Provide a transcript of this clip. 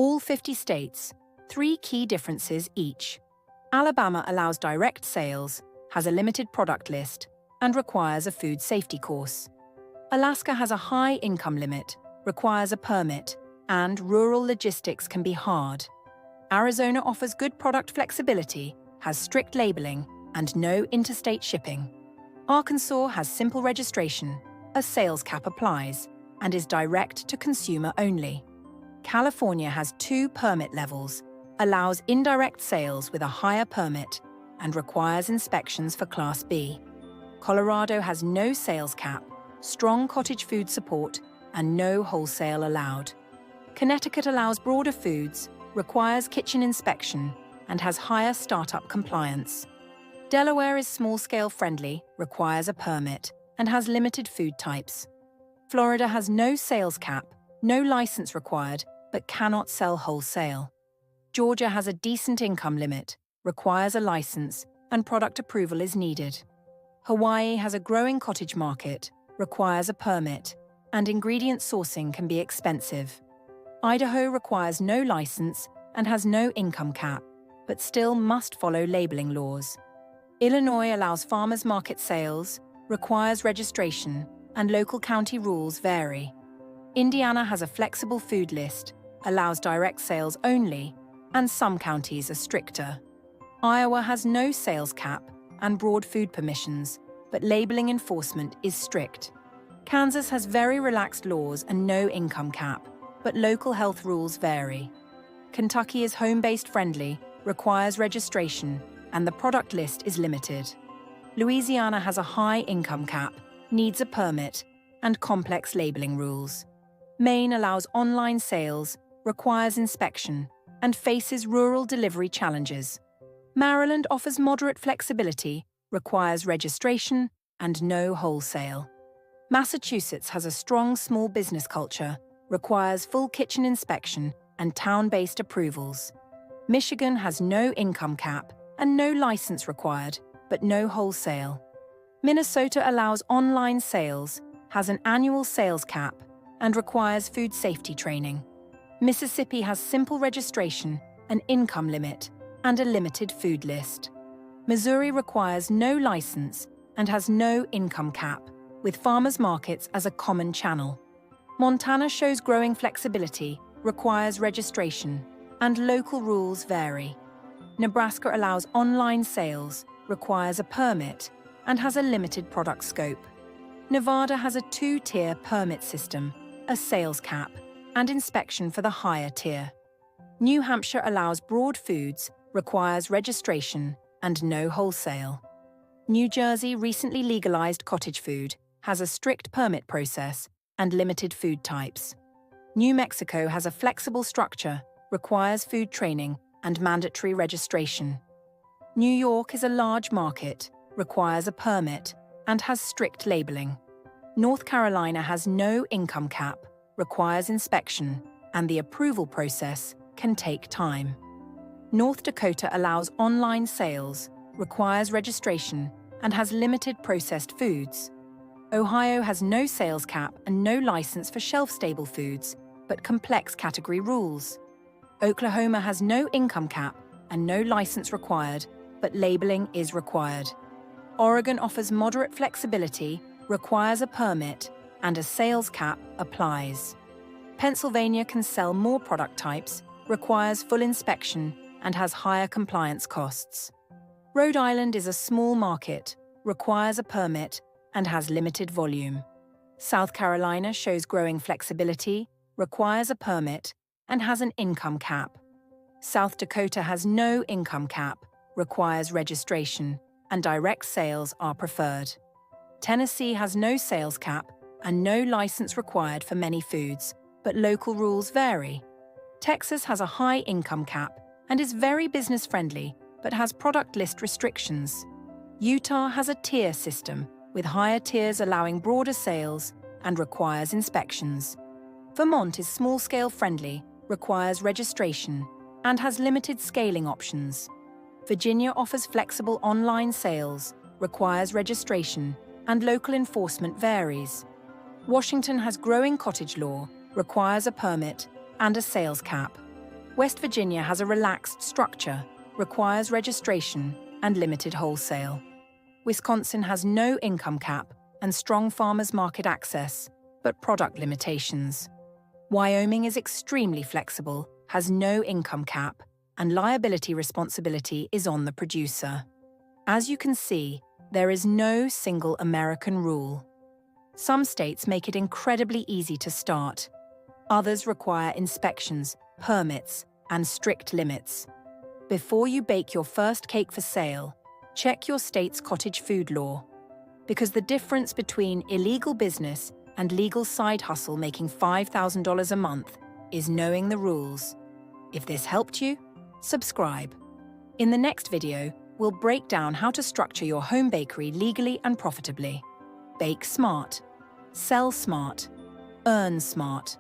All 50 states, 3 key differences each. Alabama allows direct sales, has a limited product list, and requires a food safety course. Alaska has a high income limit, requires a permit, and rural logistics can be hard. Arizona offers good product flexibility, has strict labeling, and no interstate shipping. Arkansas has simple registration, a sales cap applies, and is direct to consumer only. California has 2 permit levels, allows indirect sales with a higher permit, and requires inspections for Class B. Colorado has no sales cap, strong cottage food support, and no wholesale allowed. Connecticut allows broader foods, requires kitchen inspection, and has higher startup compliance. Delaware is small-scale friendly, requires a permit, and has limited food types. Florida has no sales cap, no license required, but cannot sell wholesale. Georgia has a decent income limit, requires a license, and product approval is needed. Hawaii has a growing cottage market, requires a permit, and ingredient sourcing can be expensive. Idaho requires no license and has no income cap, but still must follow labeling laws. Illinois allows farmers market sales, requires registration, and local county rules vary. Indiana has a flexible food list, allows direct sales only, and some counties are stricter. Iowa has no sales cap and broad food permissions, but labeling enforcement is strict. Kansas has very relaxed laws and no income cap, but local health rules vary. Kentucky is home-based friendly, requires registration, and the product list is limited. Louisiana has a high income cap, needs a permit, and complex labeling rules. Maine allows online sales, requires inspection, and faces rural delivery challenges. Maryland offers moderate flexibility, requires registration, and no wholesale. Massachusetts has a strong small business culture, requires full kitchen inspection and town-based approvals. Michigan has no income cap and no license required, but no wholesale. Minnesota allows online sales, has an annual sales cap, and requires food safety training. Mississippi has simple registration, an income limit, and a limited food list. Missouri requires no license and has no income cap, with farmers markets as a common channel. Montana shows growing flexibility, requires registration, and local rules vary. Nebraska allows online sales, requires a permit, and has a limited product scope. Nevada has a 2-tier permit system, a sales cap, and inspection for the higher tier. New Hampshire allows broad foods, requires registration, and no wholesale. New Jersey recently legalized cottage food, has a strict permit process, and limited food types. New Mexico has a flexible structure, requires food training, and mandatory registration. New York is a large market, requires a permit, and has strict labeling. North Carolina has no income cap, requires inspection, and the approval process can take time. North Dakota allows online sales, requires registration, and has limited processed foods. Ohio has no sales cap and no license for shelf-stable foods, but complex category rules. Oklahoma has no income cap and no license required, but labeling is required. Oregon offers moderate flexibility, requires a permit, and a sales cap applies. Pennsylvania can sell more product types, requires full inspection, and has higher compliance costs. Rhode Island is a small market, requires a permit, and has limited volume. South Carolina shows growing flexibility, requires a permit, and has an income cap. South Dakota has no income cap, requires registration, and direct sales are preferred. Tennessee has no sales cap and no license required for many foods, but local rules vary. Texas has a high income cap and is very business-friendly, but has product list restrictions. Utah has a tier system, with higher tiers allowing broader sales and requires inspections. Vermont is small-scale friendly, requires registration, and has limited scaling options. Virginia offers flexible online sales, requires registration, and local enforcement varies. Washington has growing cottage law, requires a permit, and a sales cap. West Virginia has a relaxed structure, requires registration, and limited wholesale. Wisconsin has no income cap and strong farmers market access, but product limitations. Wyoming is extremely flexible, has no income cap, and liability responsibility is on the producer. As you can see, there is no single American rule. Some states make it incredibly easy to start. Others require inspections, permits, and strict limits. Before you bake your first cake for sale, check your state's cottage food law, because the difference between illegal business and legal side hustle making $5,000 a month is knowing the rules. If this helped you, subscribe. In the next video, we'll break down how to structure your home bakery legally and profitably. Bake smart, sell smart, earn smart.